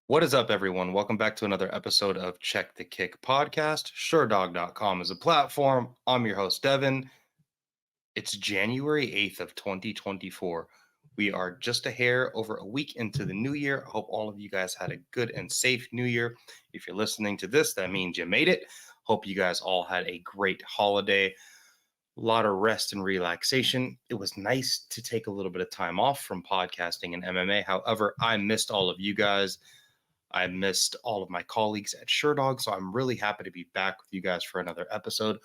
What is up, everyone? Welcome back to another episode of Check the Kick podcast. Sherdog.com is a platform. I'm your host, Devin. It's January 8th of 2024. We are just a hair over a week into the new year. I hope all of you guys had a good and safe new year. If you're listening to this, that means you made it. Hope you guys all had a great holiday. A lot of rest and relaxation. It was nice to take a little bit of time off from podcasting and MMA. However, I missed all of you guys. I missed all of my colleagues at Sherdog, so I'm really happy to be back with you guys for another episode.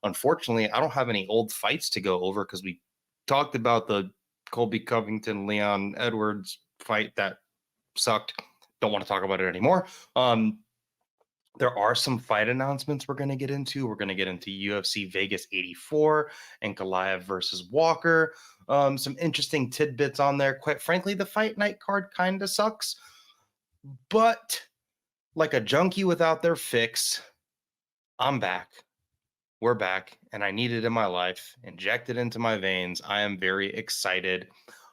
Unfortunately, I don't have any old fights to go over because we talked about the Colby Covington, Leon Edwards fight that sucked. Don't want to talk about it anymore. There are some fight announcements we're going to get into. We're going to get into UFC Vegas 84, Ankalaev versus Walker. Some interesting tidbits on there. Quite frankly, the fight night card kind of sucks. But like a junkie without their fix, I'm back. We're back, and I need it in my life, injected into my veins. I am very excited.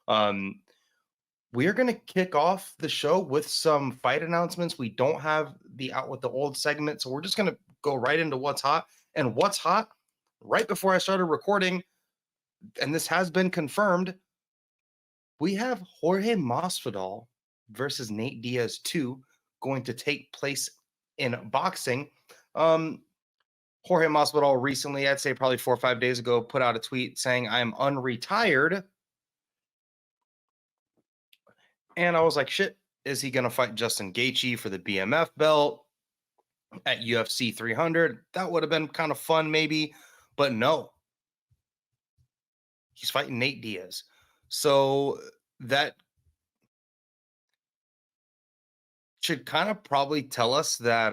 We are going to kick off the show with some fight announcements. We don't have the out with the old segment, so we're just going to go right into what's hot. And what's hot, right before I started recording, and this has been confirmed, we have Jorge Masvidal versus Nate Diaz 2 going to take place in boxing. Jorge Masvidal recently, I'd say probably 4 or 5 days ago, put out a tweet saying, "I am unretired." And I was like, shit, is he going to fight Justin Gaethje for the BMF belt at UFC 300? That would have been kind of fun maybe, but no. He's fighting Nate Diaz. So that should kind of probably tell us that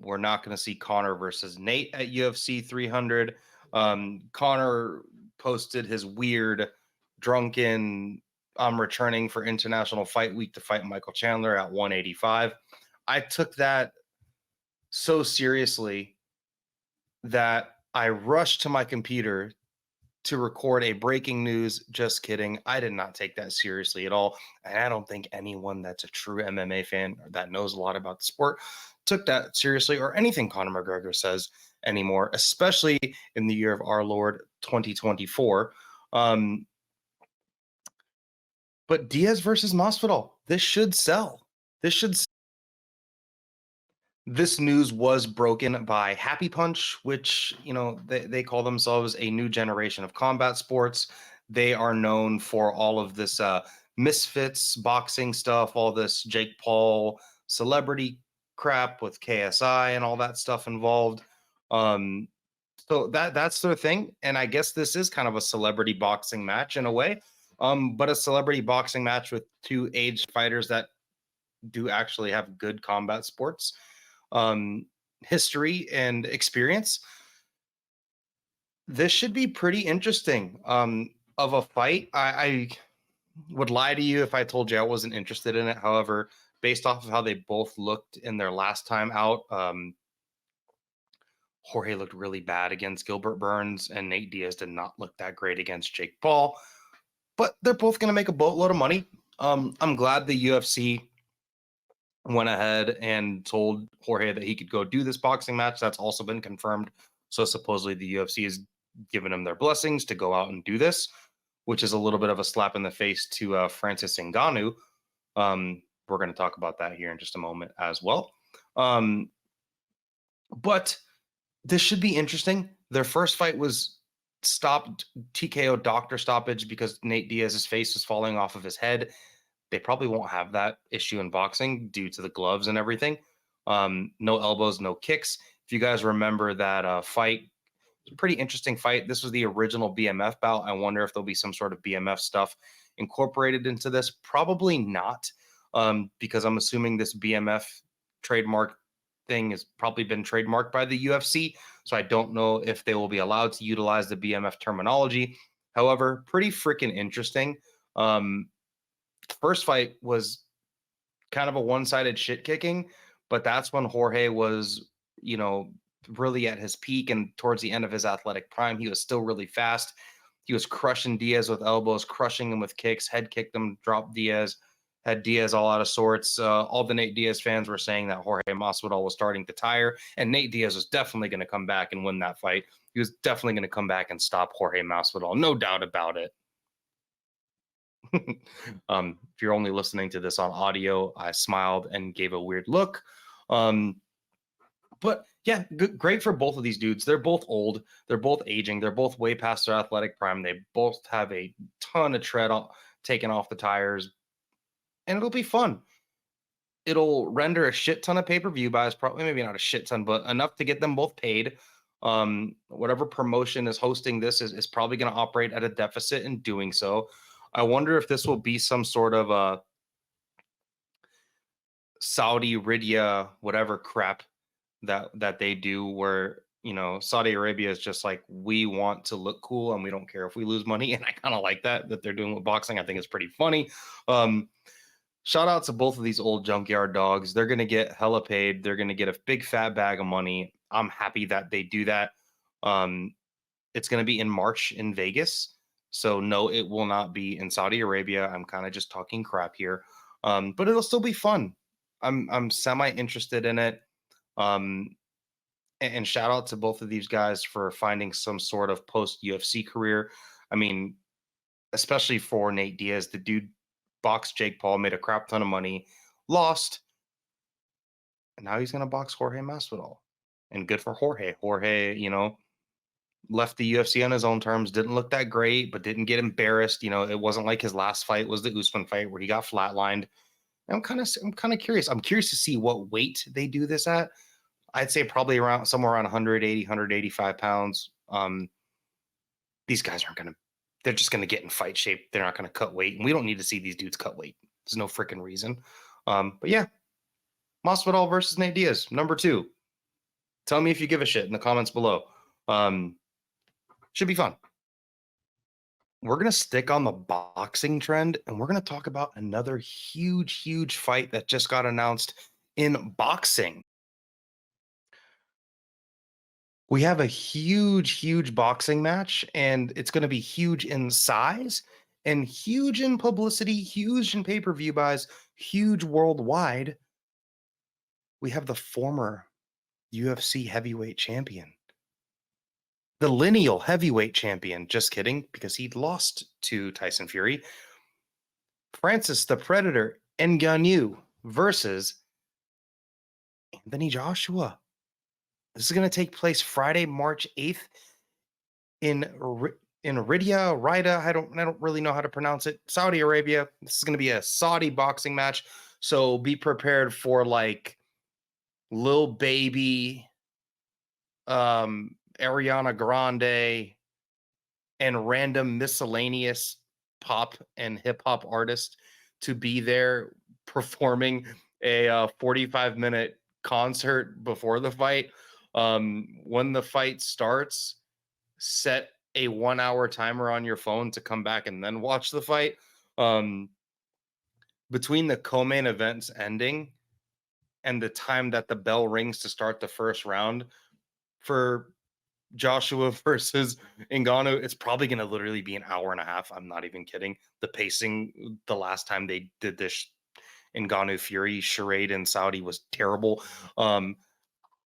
we're not going to see Conor versus Nate at UFC 300. Conor posted his weird, drunken, I'm returning for International Fight Week to fight Michael Chandler at 185. I took that so seriously that I rushed to my computer to record a breaking news. Just kidding. I did not take that seriously at all. And I don't think anyone that's a true MMA fan or that knows a lot about the sport took that seriously or anything Conor McGregor says anymore, especially in the year of our Lord 2024. But Diaz versus Masvidal, this should sell. This news was broken by Happy Punch, which, they call themselves a new generation of combat sports. They are known for all of this misfits boxing stuff, all this Jake Paul celebrity crap with KSI and all that stuff involved. So that's their thing. And I guess this is kind of a celebrity boxing match in a way, but a celebrity boxing match with two aged fighters that do actually have good combat sports history and experience. This should be pretty interesting of a fight. I would lie to you if I told you I wasn't interested in it. However, based off of how they both looked in their last time out, Jorge looked really bad against Gilbert Burns, and Nate Diaz did not look that great against Jake Paul. But they're both going to make a boatload of money. I'm glad the UFC went ahead and told Jorge that he could go do this boxing match. That's also been confirmed. So supposedly the UFC is giving him their blessings to go out and do this, which is a little bit of a slap in the face to Francis Ngannou. We're going to talk about that here in just a moment as well. But this should be interesting. Their first fight was stopped, TKO doctor stoppage, because Nate Diaz's face was falling off of his head. They probably won't have that issue in boxing due to the gloves and everything. No elbows, no kicks. If you guys remember that fight, it's a pretty interesting fight. This was the original BMF bout. I wonder if there'll be some sort of BMF stuff incorporated into this. Probably not, because I'm assuming this BMF trademark thing has probably been trademarked by the UFC. So I don't know if they will be allowed to utilize the BMF terminology. However, pretty freaking interesting. First fight was kind of a one-sided shit kicking, but that's when Jorge was, really at his peak, and towards the end of his athletic prime, he was still really fast. He was crushing Diaz with elbows, crushing him with kicks, head kicked him, dropped Diaz, had Diaz all out of sorts. All the Nate Diaz fans were saying that Jorge Masvidal was starting to tire, and Nate Diaz was definitely going to come back and win that fight. He was definitely going to come back and stop Jorge Masvidal, no doubt about it. If you're only listening to this on audio, I smiled and gave a weird look. But yeah, great for both of these dudes. They're both old. They're both aging. They're both way past their athletic prime. They both have a ton of tread taken off the tires, and it'll be fun. It'll render a shit ton of pay-per-view buys, probably maybe not a shit ton, but enough to get them both paid. Whatever promotion is hosting this is probably going to operate at a deficit in doing so. I wonder if this will be some sort of a Saudi Arabia, whatever crap that they do, where, you know, Saudi Arabia is just like, we want to look cool and we don't care if we lose money. And I kind of like that they're doing with boxing. I think it's pretty funny. Shout out to both of these old junkyard dogs. They're going to get hella paid. They're going to get a big fat bag of money. I'm happy that they do that. It's going to be in March in Vegas. So no, it will not be in Saudi Arabia. I'm kind of just talking crap here. But it'll still be fun. I'm semi interested in it. And shout out to both of these guys for finding some sort of post UFC career. I mean, especially for Nate Diaz, the dude boxed Jake Paul, made a crap ton of money, lost, and now he's going to box Jorge Masvidal. And good for Jorge. Jorge, you know, left the UFC on his own terms, didn't look that great, but didn't get embarrassed. You know, it wasn't like his last fight was the Usman fight where he got flatlined. I'm kind of curious. I'm curious to see what weight they do this at. I'd say probably around somewhere around 180, 185 pounds. These guys aren't going to, they're just going to get in fight shape. They're not going to cut weight. And we don't need to see these dudes cut weight. There's no freaking reason. But yeah, Masvidal versus Nate Diaz, number 2. Tell me if you give a shit in the comments below. Should be fun. We're going to stick on the boxing trend, and we're going to talk about another huge fight that just got announced in boxing. We have a huge boxing match, and it's going to be huge in size and huge in publicity, huge in pay-per-view buys, huge worldwide. We have the former UFC heavyweight champion, the lineal heavyweight champion. Just kidding, because he lost to Tyson Fury. Francis the Predator Ngannou versus Anthony Joshua. This is going to take place Friday, March 8th in Riyadh. I don't really know how to pronounce it. Saudi Arabia. This is going to be a Saudi boxing match. So be prepared for like Lil Baby, Ariana Grande, and random miscellaneous pop and hip hop artists to be there performing a 45-minute concert before the fight. When the fight starts, set a 1-hour timer on your phone to come back and then watch the fight. Between the co-main events ending and the time that the bell rings to start the first round for Joshua versus Ngannou, it's probably going to literally be an hour and a half. I'm not even kidding. The pacing the last time they did this Ngannou Fury charade in Saudi was terrible.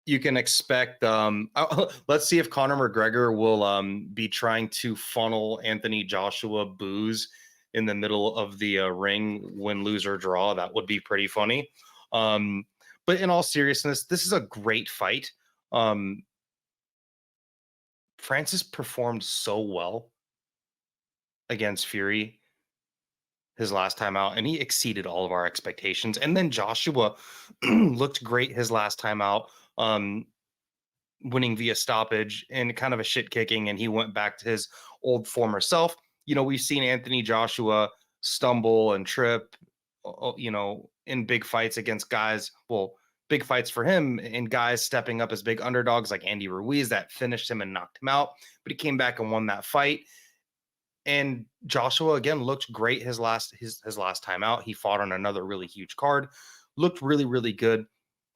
You can expect let's see if Conor McGregor will be trying to funnel Anthony Joshua boos in the middle of the ring, win, lose, or draw. That would be pretty funny. But in all seriousness, this is a great fight. Francis performed so well against Fury his last time out, and he exceeded all of our expectations. And then Joshua looked great his last time out, winning via stoppage and kind of a shit kicking, and he went back to his old former self. You know, we've seen Anthony Joshua stumble and trip, you know, in big fights against guys. Well, big fights for him and guys stepping up as big underdogs like Andy Ruiz that finished him and knocked him out, but he came back and won that fight. And Joshua again looked great his last time out. He fought on another really huge card, looked really good.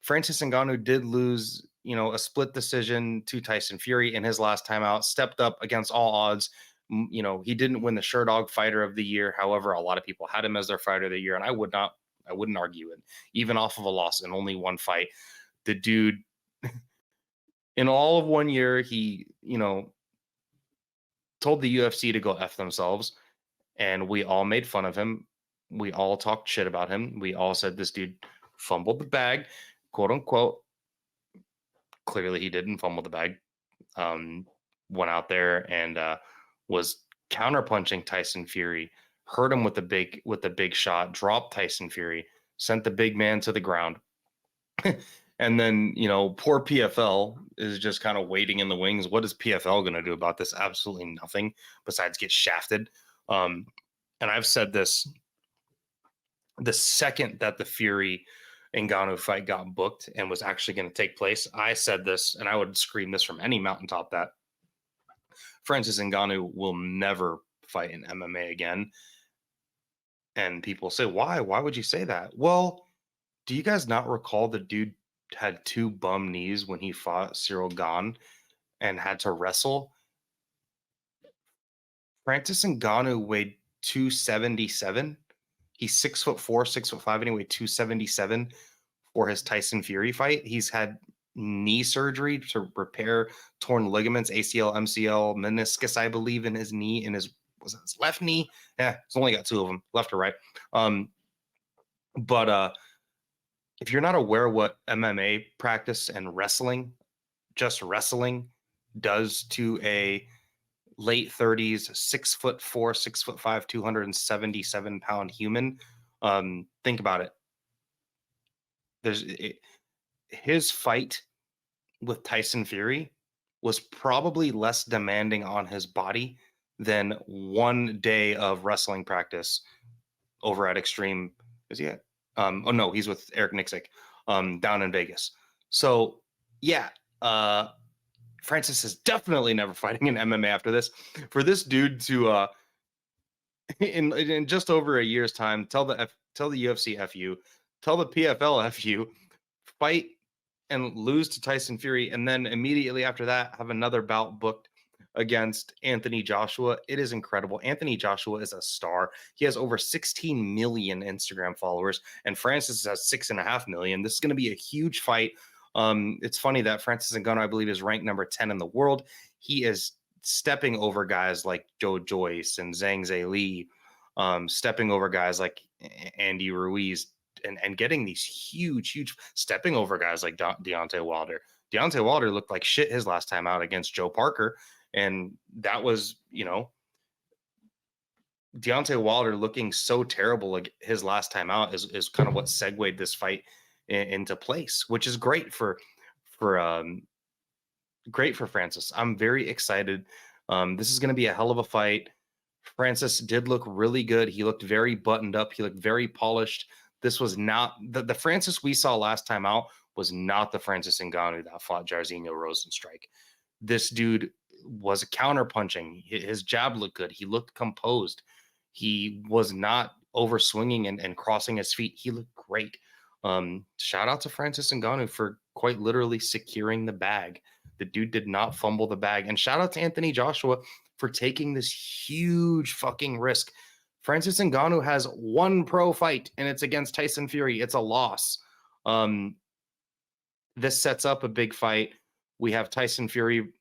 Francis Ngannou did lose, you know, a split decision to Tyson Fury in his last time out, stepped up against all odds, You know, he didn't win the Sherdog Fighter of the Year. However, a lot of people had him as their Fighter of the Year, and I wouldn't argue it. Even off of a loss in only one fight, the dude, in all of 1 year, he, you know, told the UFC to go F themselves, and we all made fun of him. We all talked shit about him. We all said this dude fumbled the bag, quote unquote. Clearly, he didn't fumble the bag. Went out there and was counterpunching Tyson Fury, hurt him with the big shot, dropped Tyson Fury, sent the big man to the ground. And then, you know, poor PFL is just kind of waiting in the wings. What is PFL going to do about this? Absolutely nothing besides get shafted. And I've said this the second that the Fury Ngannou fight got booked and was actually going to take place. I said this, and I would scream this from any mountaintop, that Francis Ngannou will never fight in MMA again. And people say, why? Why would you say that? Well, do you guys not recall the dude had 2 bum knees when he fought Cyril Gane and had to wrestle? Francis Ngannou weighed 277. He's 6'4", 6'5", and he weighed 277 for his Tyson Fury fight. He's had knee surgery to repair torn ligaments, ACL, MCL, meniscus, I believe, in his knee, in his, was it his left knee? Yeah, he's only got 2 of them, left or right. But if you're not aware what MMA practice and wrestling, just wrestling, does to a late 30s, 6'4", 6'5", 277-pound human, think about it. His fight with Tyson Fury was probably less demanding on his body than 1 day of wrestling practice over at Extreme. Is he at? Oh no, he's with Eric Nixick down in Vegas. So yeah, Francis is definitely never fighting in MMA after this. For this dude to in just over a year's time tell the UFC F you, tell the PFL F you, fight and lose to Tyson Fury, and then immediately after that have another bout booked against Anthony Joshua. It is incredible. Anthony Joshua is a star. He has over 16 million Instagram followers, and Francis has 6.5 million. This is going to be a huge fight. It's funny that Francis Ngannou, I believe, is ranked number 10 in the world. He is stepping over guys like Joe Joyce and Zhang Zhili, stepping over guys like Andy Ruiz, and getting these huge, stepping over guys like Deontay Wilder. Deontay Wilder looked like shit his last time out against Joe Parker. And that was, you know, Deontay Wilder looking so terrible like his last time out is kind of what segued this fight into place, which is great for Francis. I'm very excited. This is going to be a hell of a fight. Francis did look really good. He looked very buttoned up. He looked very polished. This was not the Francis we saw last time out was not the Francis Ngannou that fought Jairzinho Rozenstruik. This dude was counter punching. His jab looked good. He looked composed. He was not over swinging and crossing his feet. He looked great. Shout out to Francis Ngannou for quite literally securing the bag. The dude did not fumble the bag. And shout out to Anthony Joshua for taking this huge fucking risk. Francis Ngannou has 1 pro fight, and it's against Tyson Fury. It's a loss. This sets up a big fight. We have Tyson Fury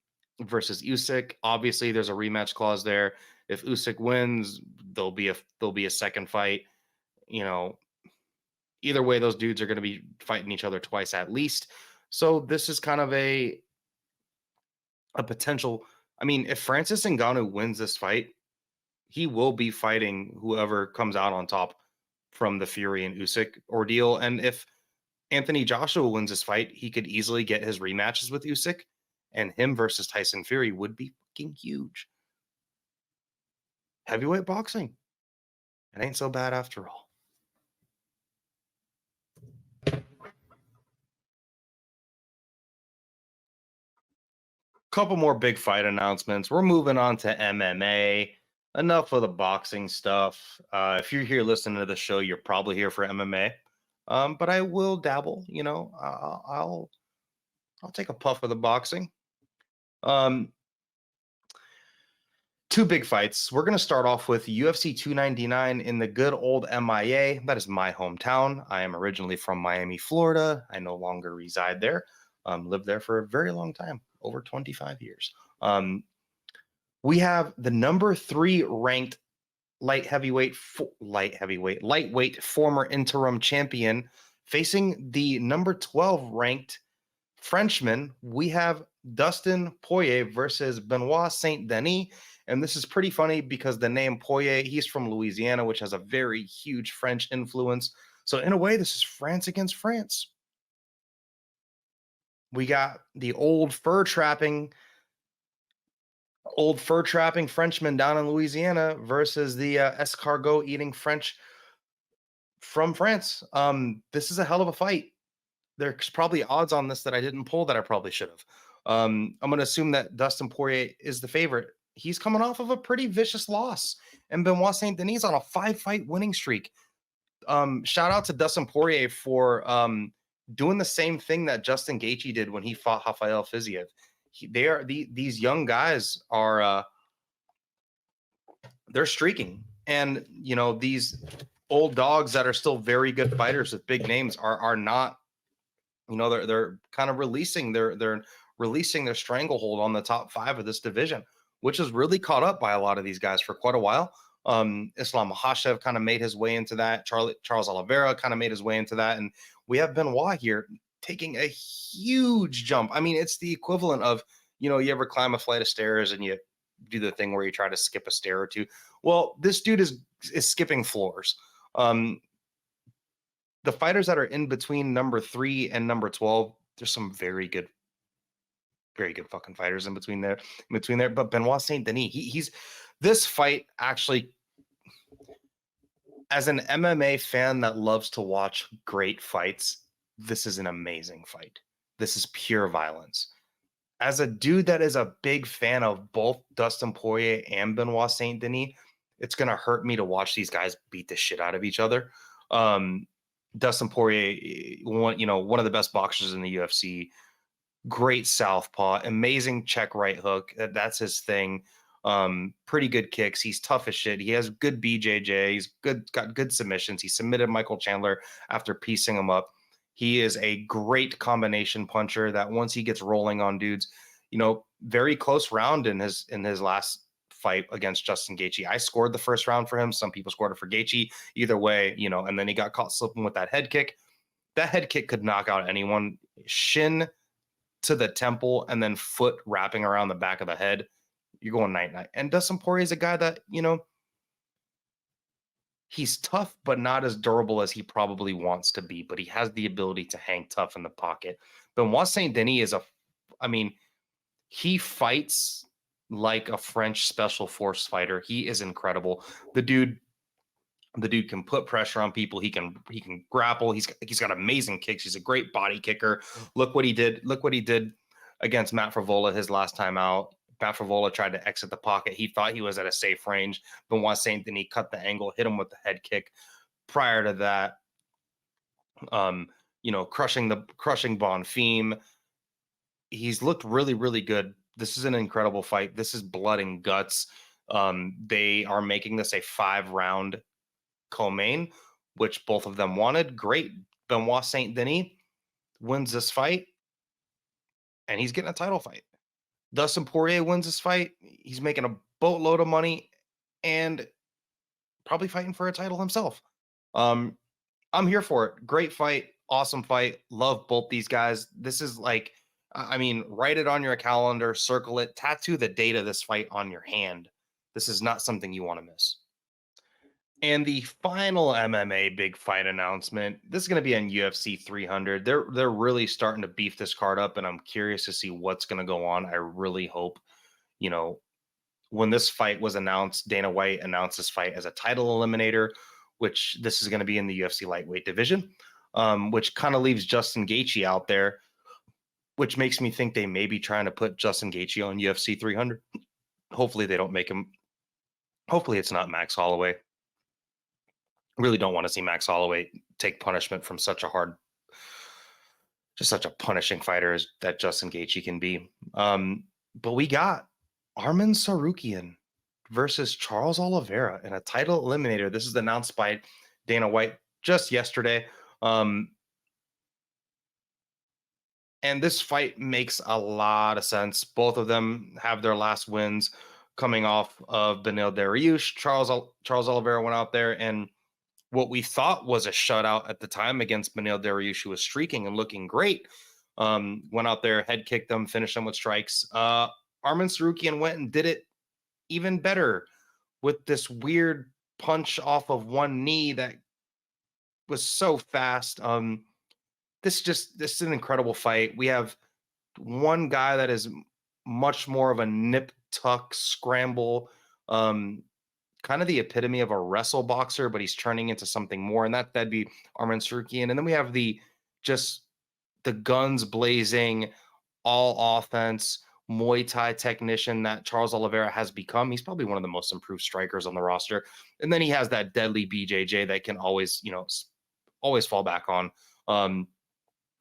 versus Usyk. Obviously, there's a rematch clause there. If Usyk wins, there'll be a second fight. You know, either way, those dudes are going to be fighting each other twice at least. So this is kind of a potential. I mean, if Francis Ngannou wins this fight, he will be fighting whoever comes out on top from the Fury and Usyk ordeal. And if Anthony Joshua wins this fight, he could easily get his rematches with Usyk, and him versus Tyson Fury would be fucking huge. Heavyweight boxing, it ain't so bad after all. Couple more big fight announcements. We're moving on to MMA. Enough of the boxing stuff. If you're here listening to the show, you're probably here for MMA. But I will dabble. You know, I'll take a puff of the boxing. two big fights. We're going to start off with UFC 299 in the good old MIA. That is my hometown. I am originally from Miami, Florida. I no longer reside there. Lived there for a very long time, over 25 years. We have the number 3 ranked lightweight former interim champion facing the number 12 ranked Frenchman. We have Dustin Poirier versus Benoit Saint Denis. And this is pretty funny because the name Poirier, he's from Louisiana, which has a very huge French influence. So in a way, this is France against France. We got the old fur trapping Frenchman down in Louisiana versus the escargot eating French from France. This is a hell of a fight. There's probably odds on this that I didn't pull that I probably should have. I'm going to assume that Dustin Poirier is the favorite. He's coming off of a pretty vicious loss, and Benoit Saint Denis on a 5-fight winning streak. Shout out to Dustin Poirier for doing the same thing that Justin Gaethje did when he fought Rafael Fiziev. These young guys are they're streaking, and you know, these old dogs that are still very good fighters with big names are not. You know, they're kind of releasing their stranglehold on the top 5 of this division, which is really caught up by a lot of these guys for quite a while. Islam Makhachev kind of made his way into that. Charles Oliveira kind of made his way into that, and we have Benoit here taking a huge jump. I mean, it's the equivalent of, you know, you ever climb a flight of stairs and you do the thing where you try to skip a stair or two. Well, this dude is skipping floors. The fighters that are in between number 3 and number 12, there's some very good fucking fighters in between there. But Benoit Saint Denis, he's this fight actually, as an MMA fan that loves to watch great fights, this is an amazing fight. This is pure violence. As a dude that is a big fan of both Dustin Poirier and Benoit Saint Denis, it's gonna hurt me to watch these guys beat the shit out of each other. Dustin Poirier, one of the best boxers in the UFC, great southpaw, amazing check right hook. That's his thing. Pretty good kicks. He's tough as shit. He has good BJJ. He's got good submissions. He submitted Michael Chandler after piecing him up. He is a great combination puncher that once he gets rolling on dudes, you know, very close round in his last fight against Justin Gaethje. I scored the first round for him. Some people scored it for Gaethje. Either way, you know, and then he got caught slipping with that head kick. That head kick could knock out anyone. Shin to the temple and then foot wrapping around the back of the head. You're going night-night. And Dustin Poirier is a guy that, you know, he's tough, but not as durable as he probably wants to be, but he has the ability to hang tough in the pocket. Benoit Saint Denis he fights like a French special force fighter. He is incredible. The dude can put pressure on people. He can grapple. He's got amazing kicks. He's a great body kicker. Look what he did against Matt Frevola his last time out. Matt Frevola tried to exit the pocket. He thought he was at a safe range. Benoit Saint Denis cut the angle, hit him with the head kick. Prior to that, crushing Bonfim. He's looked really, really good. This is an incredible fight. This is blood and guts. They are making this a 5-round co-main, which both of them wanted. Great. Benoit Saint Denis wins this fight, and he's getting a title fight. Dustin Poirier wins this fight. He's making a boatload of money and probably fighting for a title himself. I'm here for it. Great fight. Awesome fight. Love both these guys. This is like, I mean, write it on your calendar, circle it, tattoo the date of this fight on your hand. This is not something you want to miss. And the final MMA big fight announcement, this is going to be on UFC 300. They're really starting to beef this card up, and I'm curious to see what's going to go on. I really hope, you know, when this fight was announced, Dana White announced this fight as a title eliminator, which this is going to be in the UFC lightweight division, which kind of leaves Justin Gaethje out there, which makes me think they may be trying to put Justin Gaethje on UFC 300. Hopefully they don't make him. Hopefully it's not Max Holloway. Really don't want to see Max Holloway take punishment from such a punishing fighter as that Justin Gaethje can be. But we got Arman Tsarukyan versus Charles Oliveira in a title eliminator. This is announced by Dana White just yesterday. And this fight makes a lot of sense. Both of them have their last wins coming off of Beneil Dariush. Charles Oliveira went out there and what we thought was a shutout at the time against Beneil Dariush, who was streaking and looking great. Went out there, head kicked them, finished them with strikes. Arman Tsarukyan went and did it even better with this weird punch off of one knee that was so fast. This is an incredible fight. We have one guy that is much more of a nip tuck scramble, kind of the epitome of a wrestle boxer, but he's turning into something more, and that'd be Arman Tsarukyan. And then we have the guns blazing, all offense Muay Thai technician that Charles Oliveira has become. He's probably one of the most improved strikers on the roster. And then he has that deadly BJJ that can always fall back on.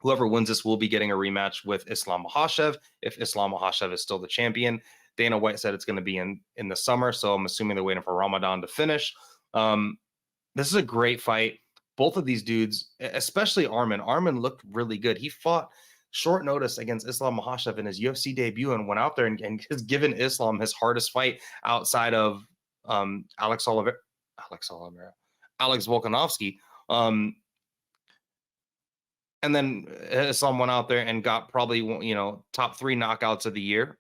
Whoever wins this will be getting a rematch with Islam Makhachev if Islam Makhachev is still the champion. Dana White said it's going to be in the summer, so I'm assuming they're waiting for Ramadan to finish. This is a great fight. Both of these dudes, especially Arman. Arman looked really good. He fought short notice against Islam Makhachev in his UFC debut and went out there and has given Islam his hardest fight outside of Alex Volkanovski. And then Islam went out there and got probably, top 3 knockouts of the year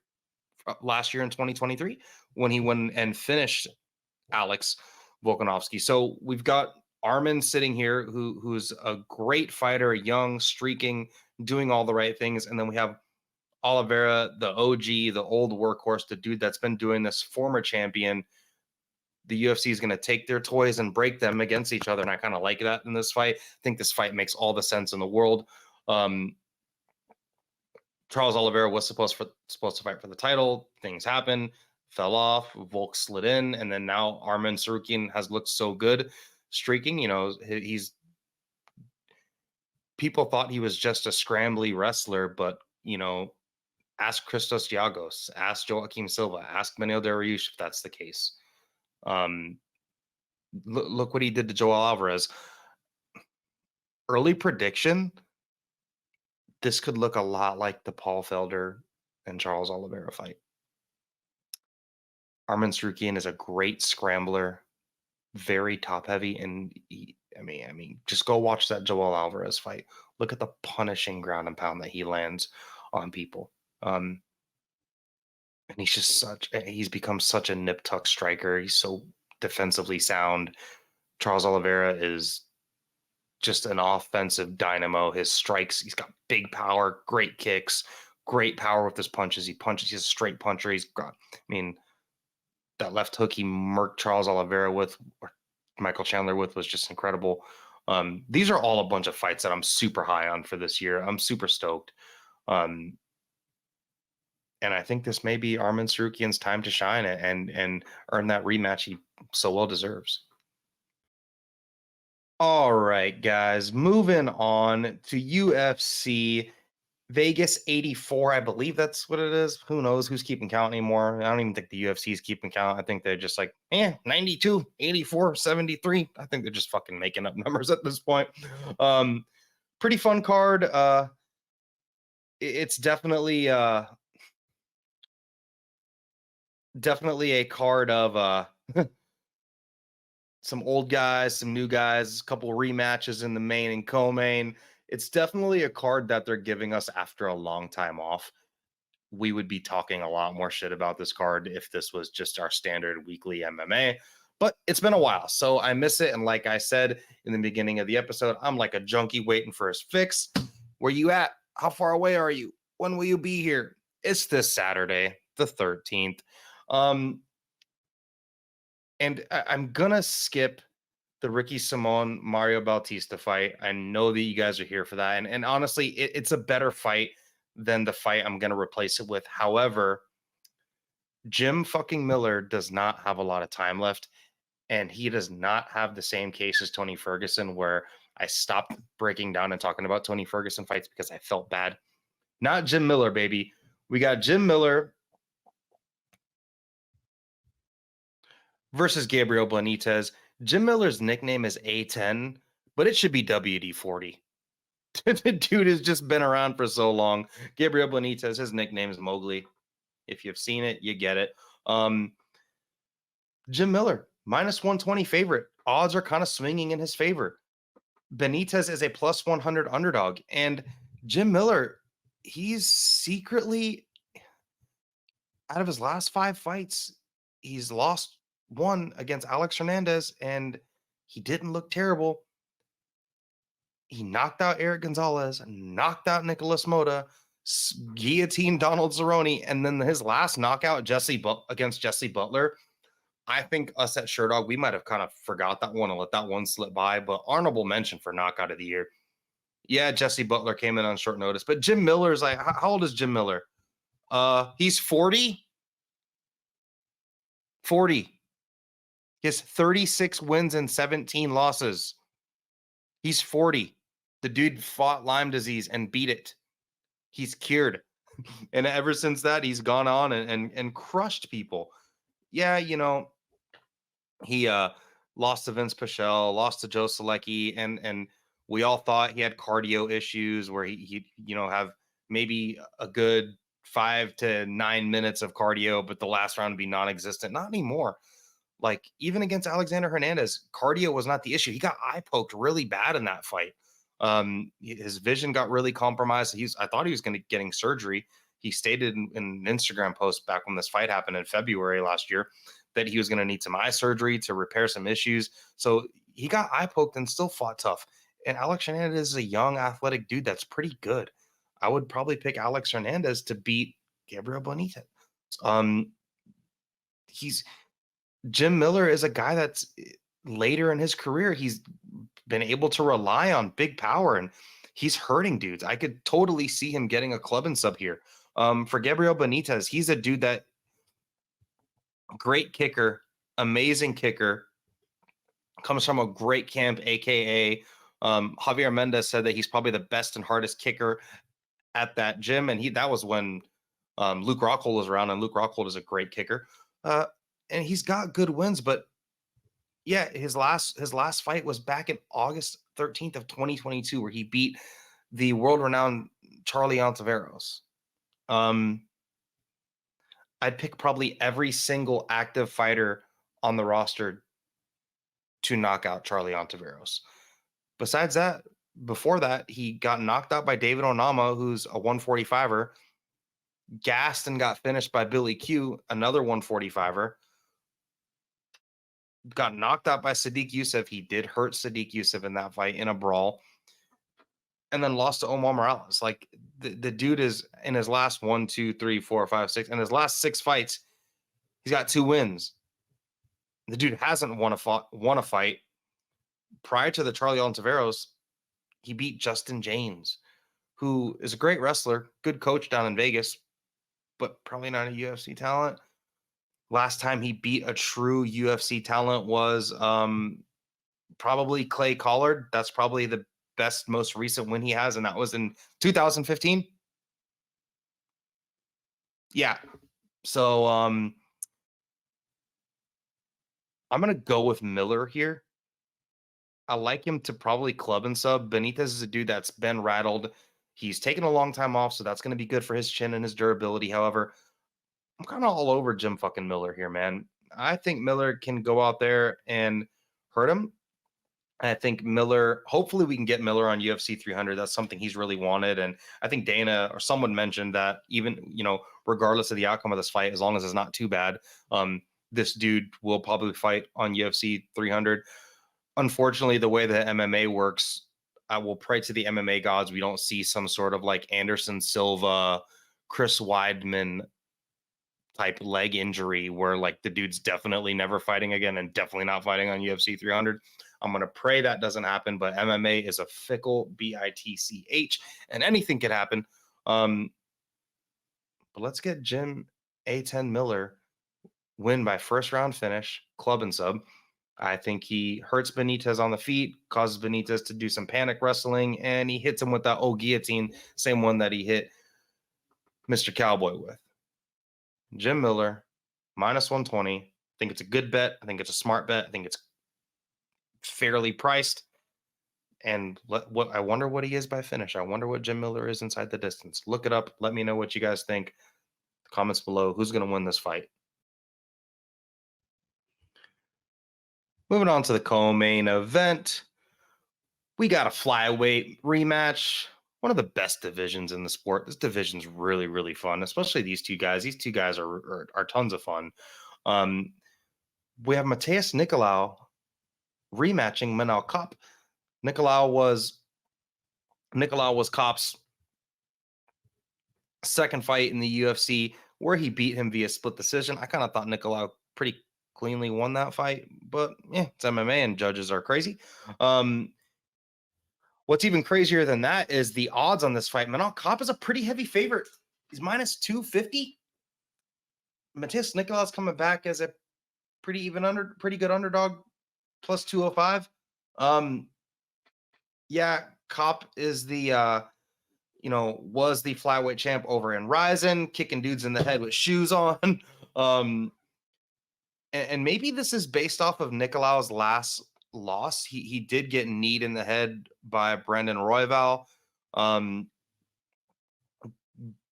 last year in 2023 when he went and finished Alex Volkanovski. So we've got Arman sitting here who's a great fighter, young, streaking, doing all the right things. And then we have Oliveira, the OG, the old workhorse, the dude that's been doing this, former champion. The UFC is going to take their toys and break them against each other. And I kind of like that in this fight. I think this fight makes all the sense in the world. Charles Oliveira was supposed to fight for the title. Things happened, fell off. Volk slid in, and then now Arman Tsarukyan has looked so good, streaking. People thought he was just a scrambly wrestler, but ask Christos Giagos, ask Joaquim Silva, ask Beneil Dariush if that's the case. Look what he did to Joel Alvarez. Early prediction: this could look a lot like the Paul Felder and Charles Oliveira fight. Arman Tsarukyan is a great scrambler, very top heavy, and just go watch that Joel Alvarez fight. Look at the punishing ground and pound that he lands on people. And he's become such a nip tuck striker. He's so defensively sound. Charles Oliveira is just an offensive dynamo. His strikes, he's got big power, great kicks, great power with his punches. He's a straight puncher. That left hook he murked Charles Oliveira with, or Michael Chandler with, was just incredible. These are all a bunch of fights that I'm super high on for this year. I'm super stoked. And I think this may be Arman Tsarukyan's time to shine and earn that rematch he so well deserves. All right, guys, moving on to UFC Vegas 84. I believe that's what it is. Who knows who's keeping count anymore? I don't even think the UFC is keeping count. I think they're just like, 92, 84, 73. I think they're just fucking making up numbers at this point. Pretty fun card. It's definitely a card of some old guys, some new guys, a couple rematches in the main and co-main. It's definitely a card that they're giving us after a long time off. We would be talking a lot more shit about this card if this was just our standard weekly MMA, but it's been a while, so I miss it. And like I said in the beginning of the episode, I'm like a junkie waiting for his fix. Where you at? How far away are you? When will you be here? It's this Saturday, the 13th. And I'm gonna skip the Ricky Simon Mario Bautista fight. I know that you guys are here for that, and honestly, it's a better fight than the fight I'm gonna replace it with. However, Jim fucking Miller does not have a lot of time left, and he does not have the same case as Tony Ferguson, where I stopped breaking down and talking about Tony Ferguson fights because I felt bad. Not Jim Miller, baby. We got Jim Miller versus Gabriel Benitez. Jim Miller's nickname is A10, but it should be WD-40. The dude has just been around for so long. Gabriel Benitez, his nickname is Mowgli. If you've seen it, you get it. Jim Miller, minus 120 favorite. Odds are kind of swinging in his favor. Benitez is a plus 100 underdog. And Jim Miller, he's secretly, out of his last 5 fights, he's lost one against Alex Hernandez, and he didn't look terrible. He knocked out Eric Gonzalez, knocked out Nicholas Mota, guillotined Donald Cerrone, and then his last knockout against Jesse Butler. I think us at Sherdog, we might have kind of forgot that one and let that one slip by, but honorable mention for knockout of the year. Yeah, Jesse Butler came in on short notice, but Jim Miller's like, how old is Jim Miller? He's 40. 40. He has 36 wins and 17 losses. He's 40. The dude fought Lyme disease and beat it. He's cured. And ever since that, he's gone on and crushed people. Yeah, you know, he lost to Vince Pichel, lost to Joe Selecki, and we all thought he had cardio issues where he have maybe a good 5 to 9 minutes of cardio, but the last round would be non-existent. Not anymore. Like, even against Alexander Hernandez, cardio was not the issue. He got eye poked really bad in that fight. His vision got really compromised. I thought he was getting surgery. He stated in an Instagram post back when this fight happened in February last year that he was going to need some eye surgery to repair some issues. So he got eye poked and still fought tough. And Alex Hernandez is a young, athletic dude that's pretty good. I would probably pick Alex Hernandez to beat Gabriel Benitez. Jim Miller is a guy that's later in his career. He's been able to rely on big power, and he's hurting dudes. I could totally see him getting a club and sub here. For Gabriel Benitez, he's a dude that great kicker, amazing kicker, comes from a great camp, aka Javier Mendez said that he's probably the best and hardest kicker at that gym, and that was when Luke Rockhold was around, and Luke Rockhold is a great kicker, and he's got good wins. But yeah, his last fight was back in August 13th of 2022, where he beat the world-renowned Charlie Ontiveros. I'd pick probably every single active fighter on the roster to knock out Charlie Ontiveros. Besides that, before that, he got knocked out by David Onama, who's a 145er, gassed and got finished by Billy Q, another 145er, got knocked out by Sadiq Youssef. He did hurt Sadiq Youssef in that fight in a brawl, and then lost to Omar Morales. Like, the dude is in his last 1, 2, 3, 4, 5, 6, and his last 6 fights, he's got 2 wins. The dude hasn't won a fight. Prior to the Charlie Ontiveros, he beat Justin James, who is a great wrestler, good coach down in Vegas, but probably not a UFC talent. Last time he beat a true UFC talent was probably Clay Collard. That's probably the best, most recent win he has, and that was in 2015. Yeah. So I'm going to go with Miller here. I like him to probably club and sub. Benitez is a dude that's been rattled. He's taken a long time off, so that's going to be good for his chin and his durability. However, I'm kind of all over Jim fucking Miller here, man. I think Miller can go out there and hurt him. I think Miller, hopefully we can get Miller on UFC 300. That's something he's really wanted. And I think Dana or someone mentioned that even, regardless of the outcome of this fight, as long as it's not too bad, this dude will probably fight on UFC 300. Unfortunately, the way that MMA works, I will pray to the MMA gods we don't see some sort of like Anderson Silva, Chris Weidman type leg injury where like the dude's definitely never fighting again and definitely not fighting on UFC 300. I'm going to pray that doesn't happen, but MMA is a fickle bitch and anything could happen. But let's get Jim A10 Miller win by first round finish, club and sub. I think he hurts Benitez on the feet, causes Benitez to do some panic wrestling, and he hits him with that old guillotine, same one that he hit Mr. Cowboy with. Jim Miller, minus 120, think it's a good bet. I think it's a smart bet. I think it's fairly priced. And I wonder what he is by finish. I wonder what Jim Miller is inside the distance. Look it up. Let me know what you guys think. Comments below. Who's going to win this fight? Moving on to the co-main event, we got a flyweight rematch. One of the best divisions in the sport. This division's really, really fun, especially these two guys. These two guys are tons of fun. We have Matheus Nicolau rematching Manel Kape. Nicolau was Kape's second fight in the UFC, where he beat him via split decision. I kind of thought Nicolau pretty cleanly won that fight, but yeah, it's MMA and judges are crazy. What's even crazier than that is the odds on this fight. Manel Kape is a pretty heavy favorite. He's minus 250. Matheus Nicolau's coming back as a pretty good underdog, plus 205. Yeah, Kape is was the flyweight champ over in Ryzen, kicking dudes in the head with shoes on. And maybe this is based off of Nicolau's last loss. He did get kneed in the head by Brendan Royval.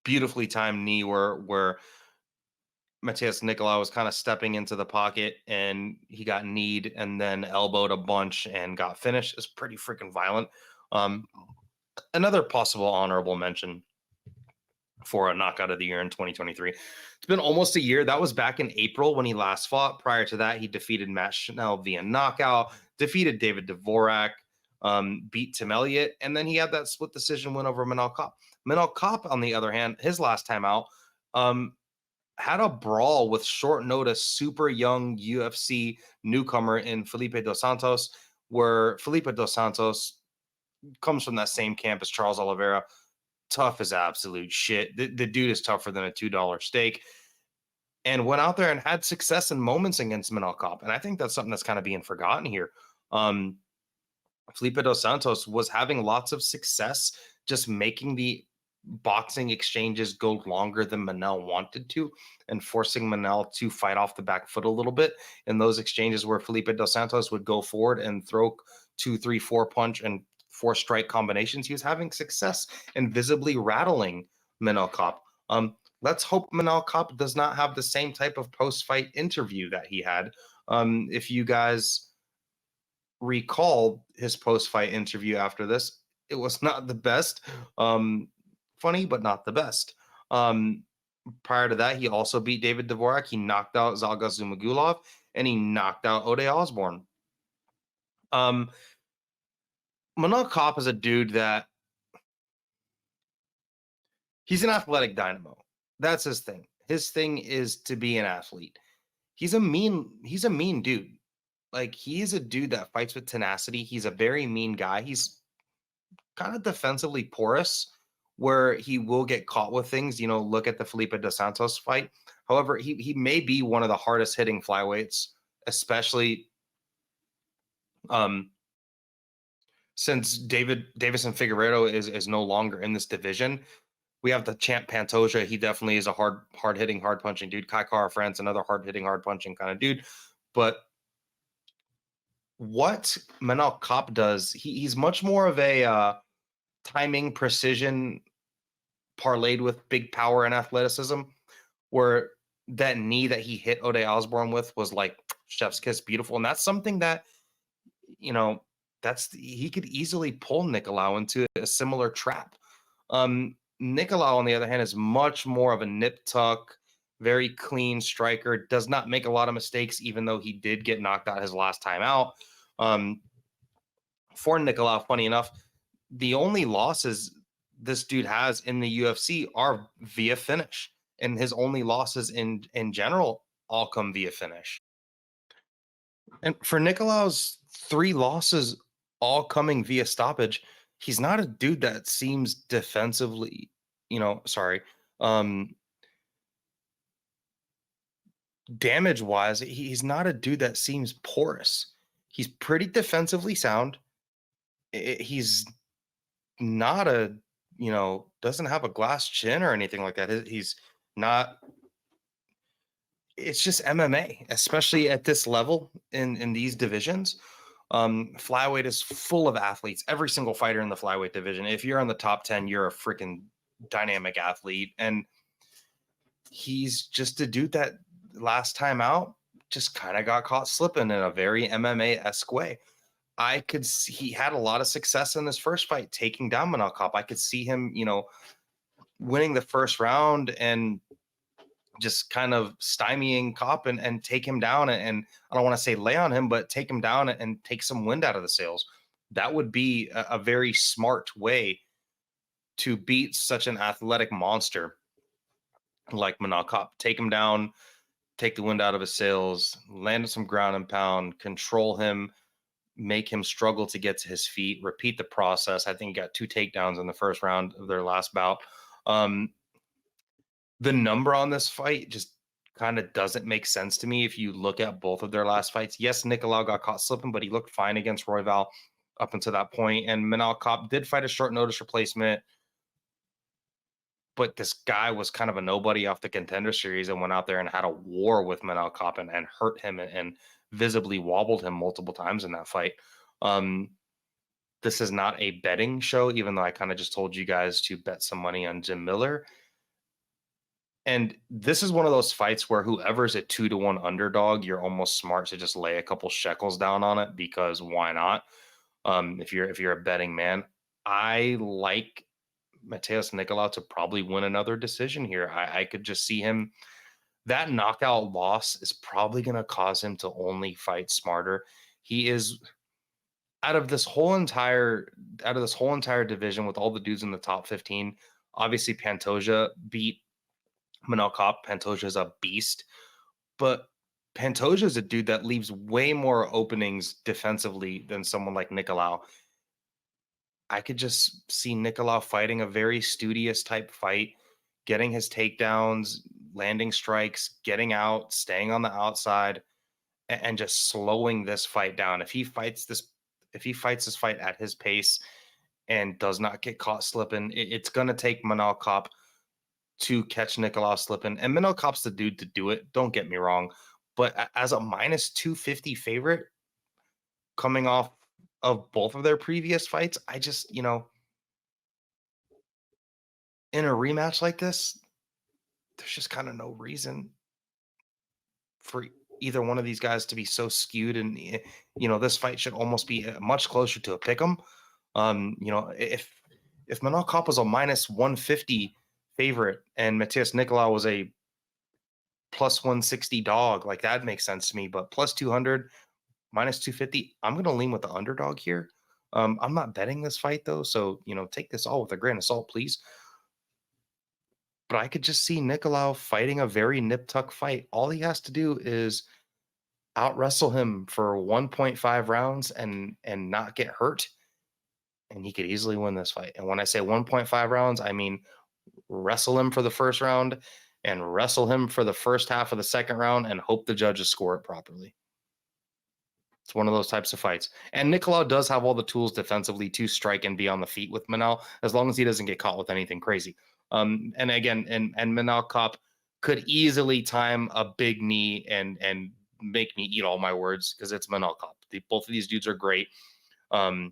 Beautifully timed knee where Matheus Nicolau was kind of stepping into the pocket and he got kneed and then elbowed a bunch and got finished. It's pretty freaking violent. Another possible honorable mention for a knockout of the year in 2023. It's been almost a year. That was back in April when he last fought. Prior to that, he defeated Matt Schnell via knockout, defeated David Dvorak, beat Tim Elliott, and then he had that split decision win over Manel Kape. Manel Kape, on the other hand, his last time out, had a brawl with short notice, super young UFC newcomer in Felipe Dos Santos, where Felipe Dos Santos comes from that same camp as Charles Oliveira. Tough as absolute shit. The dude is tougher than a $2 steak, and went out there and had success in moments against Manel Kape. And I think that's something that's kind of being forgotten here. Felipe Dos Santos was having lots of success just making the boxing exchanges go longer than Manel wanted to and forcing Manel to fight off the back foot a little bit in those exchanges where Felipe Dos Santos would go forward and throw 2, 3, 4 punch and 4 strike combinations. He was having success and visibly rattling Manel Kape. Let's hope Manel Kape does not have the same type of post-fight interview that he had. If you guys recall his post-fight interview after this, it was not the best. Funny, but not the best. Prior to that, he also beat David Dvorak. He knocked out Zalga Zumagulov, and he knocked out Ode Osborne. Manel Kape is a dude that he's an athletic dynamo. That's his thing. His thing is to be an athlete. He's a mean dude. Like, he is a dude that fights with tenacity. He's a very mean guy. He's kind of defensively porous, where he will get caught with things. Look at the Felipe Dos Santos fight. However, he may be one of the hardest hitting flyweights, especially since Davison Figueiredo is no longer in this division. We have the champ Pantoja. He definitely is a hard hitting, hard punching dude. Kai Kara France, another hard hitting, hard punching kind of dude. But what Manel Kape does, he's much more of a timing, precision, parlayed with big power and athleticism, where that knee that he hit Ode Osborne with was like chef's kiss, beautiful. And that's something that, he could easily pull Nicolau into a similar trap. Nicolau, on the other hand, is much more of a nip tuck, very clean striker, does not make a lot of mistakes, even though he did get knocked out his last time out. For Nicolau, funny enough, the only losses this dude has in the UFC are via finish, and his only losses in general all come via finish. And for Nicolau's 3 losses all coming via stoppage, he's not a dude that seems defensively, damage wise, he's not a dude that seems porous. He's pretty defensively sound. He's not doesn't have a glass chin or anything like that. He's not it's just MMA, especially at this level in these divisions. Flyweight is full of athletes. Every single fighter in the flyweight division, if you're in the top 10, you're a freaking dynamic athlete. And he's just a dude that last time out just kind of got caught slipping in a very MMA-esque way. I could see he had a lot of success in this first fight, taking down Manel Kape. I could see him, winning the first round and just kind of stymieing Kape and take him down. And I don't want to say lay on him, but take him down and take some wind out of the sails. That would be a very smart way to beat such an athletic monster like Manel Kape. Take him down, take the wind out of his sails, land some ground and pound, control him, make him struggle to get to his feet, repeat the process. I think he got 2 takedowns in the first round of their last bout. The number on this fight just kind of doesn't make sense to me if you look at both of their last fights. Yes, Nicolau got caught slipping, but he looked fine against Royval up until that point. And Manel Kape did fight a short notice replacement, but this guy was kind of a nobody off the Contender Series and went out there and had a war with Manel Kape and hurt him and visibly wobbled him multiple times in that fight. This is not a betting show, even though I kind of just told you guys to bet some money on Jim Miller. And this is one of those fights where whoever's a 2-1 underdog, you're almost smart to just lay a couple shekels down on it, because why not? If you're a betting man, I like Matheus Nicolau to probably win another decision here. I could just see him. That knockout loss is probably going to cause him to only fight smarter. He is out of this whole entire division with all the dudes in the top 15. Obviously, Pantoja beat Manel Kape. Pantoja is a beast, but Pantoja is a dude that leaves way more openings defensively than someone like Nicolau. I could just see Nicolau fighting a very studious type fight, getting his takedowns, landing strikes, getting out, staying on the outside, and just slowing this fight down. If he fights this fight at his pace and does not get caught slipping, it's going to take Manel Kape to catch Nicolau slipping. And Manel Kape's the dude to do it, don't get me wrong. But as a minus 250 favorite, coming off of both of their previous fights, I just, in a rematch like this, there's just kind of no reason for either one of these guys to be so skewed. And, this fight should almost be much closer to a pick'em. If Manel Kape was a minus 150 favorite and Matheus Nicolau was a plus 160 dog, like that makes sense to me. But plus 200, minus 250, I'm going to lean with the underdog here. I'm not betting this fight though, so take this all with a grain of salt, please. But I could just see Nicolau fighting a very nip-tuck fight. All he has to do is out-wrestle him for 1.5 rounds and not get hurt, and he could easily win this fight. And when I say 1.5 rounds, I mean wrestle him for the first round and wrestle him for the first half of the second round and hope the judges score it properly. It's one of those types of fights. And Nicolau does have all the tools defensively to strike and be on the feet with Manel, as long as he doesn't get caught with anything crazy. And again, and Manel Kape could easily time a big knee and make me eat all my words, because it's Manel Kape. Both of these dudes are great. What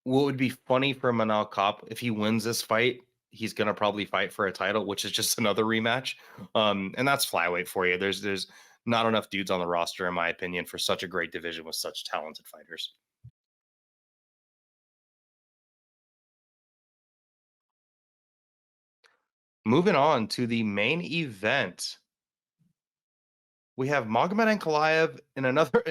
would be funny for Manel Kape, if he wins this fight, he's going to probably fight for a title, which is just another rematch. And that's flyweight for you. There's not enough dudes on the roster, in my opinion, for such a great division with such talented fighters. Moving on to the main event, we have Magomed Ankalaev in another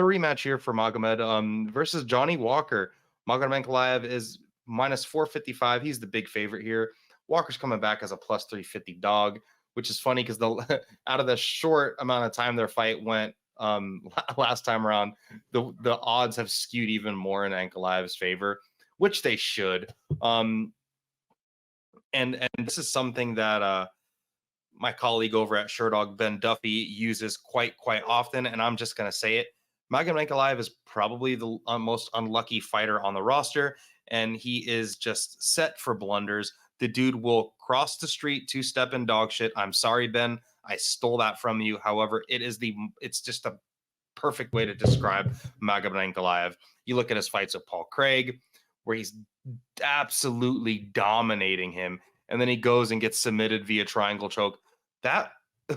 rematch here for Magomed versus Johnny Walker. Magomed Ankalaev is minus 455. He's the big favorite here. Walker's coming back as a plus 350 dog, which is funny because out of the short amount of time their fight went last time around, the odds have skewed even more in Ankalaev's favor, which they should. And this is something that my colleague over at Sherdog, Ben Duffy, uses quite often, and I'm just going to say it. Magomed Ankalaev is probably the most unlucky fighter on the roster, and he is just set for blunders. The dude will cross the street, two-step in dog shit. I'm sorry, Ben. I stole that from you. However, it's just a perfect way to describe Magomed Ankalaev. You look at his fights with Paul Craig, where he's absolutely dominating him, and then he goes and gets submitted via triangle choke. That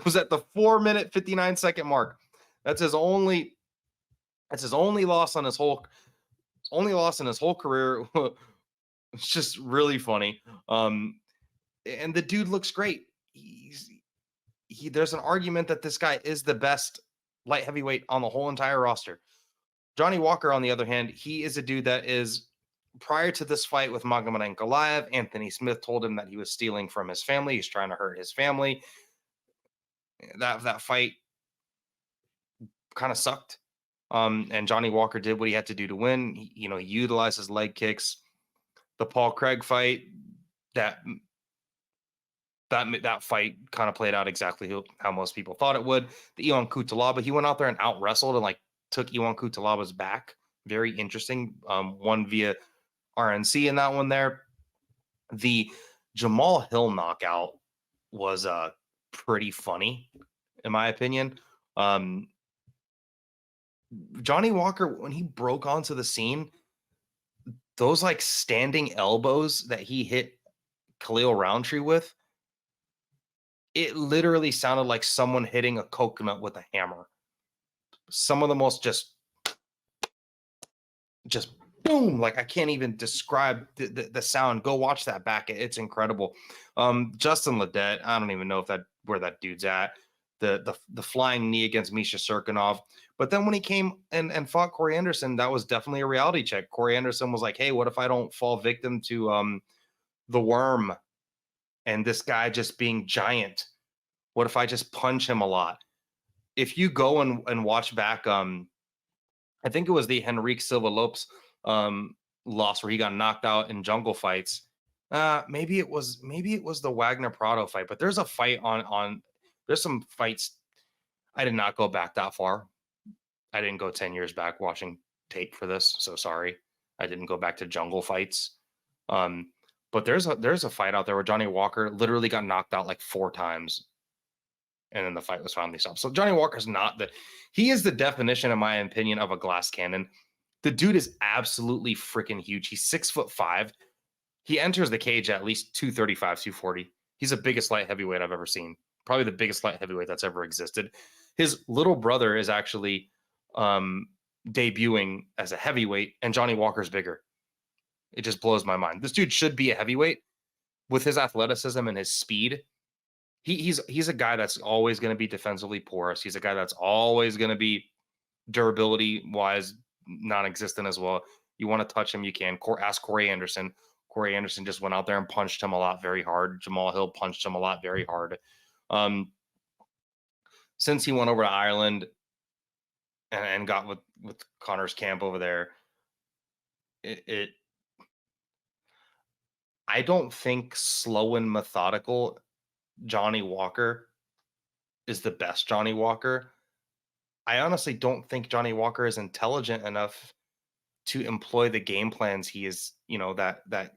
was at the 4-minute 59-second mark. That's his only loss on his whole career. It's just really funny. And the dude looks great. There's an argument that this guy is the best light heavyweight on the whole entire roster. Johnny Walker, on the other hand, he is a dude that is, prior to this fight with Magomed Ankalaev, Anthony Smith told him that he was stealing from his family. He's trying to hurt his family. That fight kind of sucked. And Johnny Walker did what he had to do to win. He utilized his leg kicks. The Paul Craig fight, that fight kind of played out exactly how most people thought it would. The Ion Cutelaba, he went out there and out wrestled and like took Ion Cutelaba's back. Very interesting. Won via RNC in that one there. The Jamal Hill knockout was pretty funny, in my opinion. Johnny Walker, when he broke onto the scene, those like standing elbows that he hit Khalil Roundtree with, it literally sounded like someone hitting a coconut with a hammer. Some of the most just boom, like I can't even describe the sound. Go watch that back. It's incredible. Justin Ledet, I don't even know where that dude's at. The flying knee against Misha Serkinov. But then when he came and fought Corey Anderson, that was definitely a reality check. Corey Anderson was like, hey, what if I don't fall victim to the worm and this guy just being giant? What if I just punch him a lot? If you go and watch back, I think it was the Henrique Silva Lopes loss where he got knocked out in jungle fights. Maybe it was the Wagner Prado fight, but there's a fight on there's some fights. I did not go back that far. I didn't go 10 years back watching tape for this, so sorry. I didn't go back to jungle fights. But there's a fight out there where Johnny Walker literally got knocked out like 4 times, and then the fight was finally stopped. So Johnny Walker's he is the definition, in my opinion, of a glass cannon. The dude is absolutely freaking huge. He's 6'5". He enters the cage at least 235, 240. He's the biggest light heavyweight I've ever seen. Probably the biggest light heavyweight that's ever existed. His little brother is actually debuting as a heavyweight, and Johnny Walker's bigger. It just blows my mind. This dude should be a heavyweight with his athleticism and his speed. He's a guy that's always going to be defensively porous. He's a guy that's always going to be durability-wise non-existent as well. You want to touch him, you can. Ask Corey Anderson. Corey Anderson just went out there and punched him a lot very hard. Jamal Hill punched him a lot very hard. Since he went over to Ireland and got with Connor's camp over there, I don't think slow and methodical Johnny Walker is the best Johnny Walker. I honestly don't think Johnny Walker is intelligent enough to employ the game plans he is, that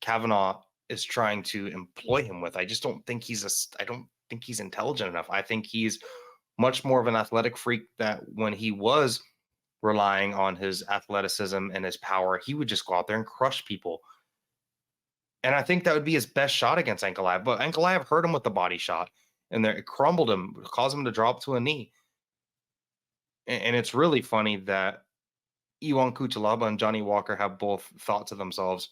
Kavanaugh is trying to employ him with. I just don't think I don't think he's intelligent enough. I think he's much more of an athletic freak that when he was relying on his athleticism and his power, he would just go out there and crush people. And I think that would be his best shot against Ankalaev. But Ankalaev hurt him with the body shot, and it crumbled him, caused him to drop to a knee. And it's really funny that Ion Cutelaba and Johnny Walker have both thought to themselves,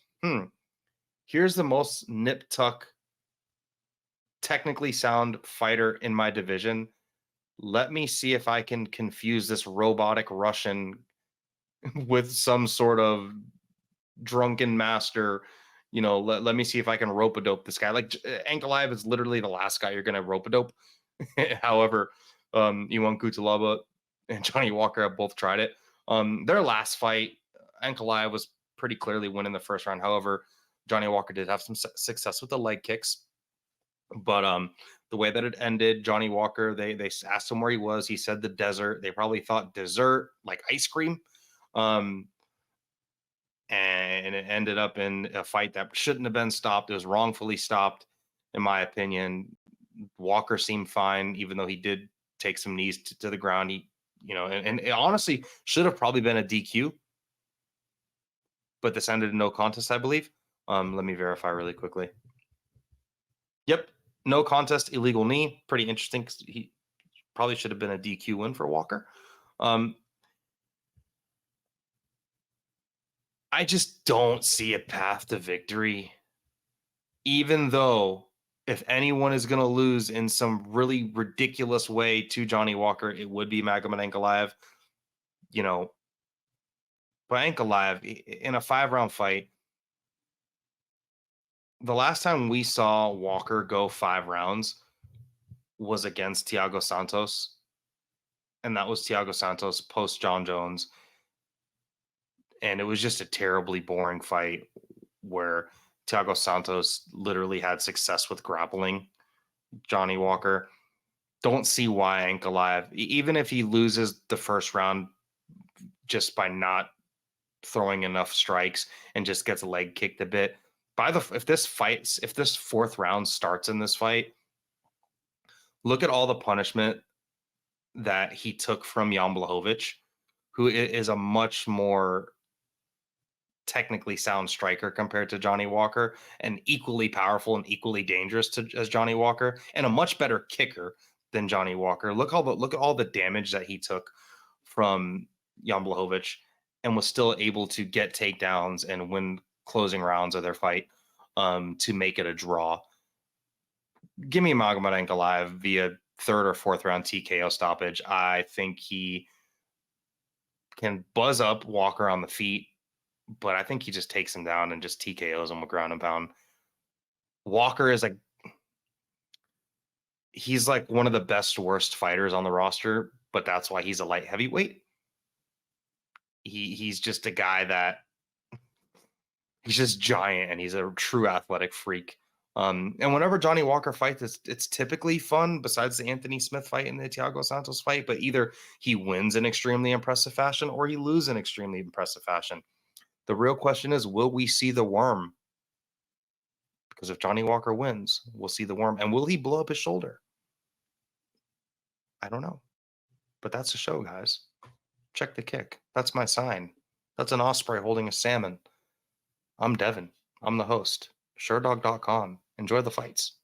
here's the most nip-tuck, technically sound fighter in my division. Let me see if I can confuse this robotic Russian with some sort of drunken master. Let me see if I can rope-a-dope this guy. Like, Ankalaev is literally the last guy you're going to rope-a-dope. However, Ion Cutelaba and Johnny Walker have both tried it. Their last fight, Ankalaev was pretty clearly winning the first round. However, Johnny Walker did have some success with the leg kicks. But the way that it ended, Johnny Walker, they asked him where he was. He said the desert. They probably thought dessert, like ice cream. And it ended up in a fight that shouldn't have been stopped. It was wrongfully stopped, in my opinion. Walker seemed fine, even though he did take some knees to the ground. He, and it honestly should have probably been a DQ, but this ended in no contest, I believe. Let me verify really quickly. Yep, no contest, illegal knee. Pretty interesting because he probably should have been a DQ win for Walker. I just don't see a path to victory, even though if anyone is going to lose in some really ridiculous way to Johnny Walker, it would be Magomed Ankalaev. But Ankalaev in a 5-round fight, the last time we saw Walker go 5 rounds was against Thiago Santos, and that was Thiago Santos post John Jones. And it was just a terribly boring fight where Thiago Santos literally had success with grappling Johnny Walker. Don't see why Ankalaev, even if he loses the first round just by not throwing enough strikes and just gets leg kicked a bit, if this 4th round starts in this fight, look at all the punishment that he took from Jan Blachowicz, who is a much more technically sound striker compared to Johnny Walker, and equally powerful and equally dangerous as Johnny Walker, and a much better kicker than Johnny Walker. Look at all the damage that he took from Jan Blachowicz and was still able to get takedowns and win closing rounds of their fight to make it a draw. Give me Magomed Ankalaev via 3rd or 4th round TKO stoppage. I think he can buzz up Walker on the feet, but I think he just takes him down and just TKOs him with ground and pound. Walker is he's like one of the best, worst fighters on the roster, but that's why he's a light heavyweight. He's just a guy that he's just giant and he's a true athletic freak. And whenever Johnny Walker fights, it's typically fun, besides the Anthony Smith fight and the Thiago Santos fight, but either he wins in extremely impressive fashion or he loses in extremely impressive fashion. The real question is, will we see the worm? Because if Johnny Walker wins, we'll see the worm. And will he blow up his shoulder? I don't know. But that's the show, guys. Check the kick. That's my sign. That's an osprey holding a salmon. I'm Devin. I'm the host. Sherdog.com. Enjoy the fights.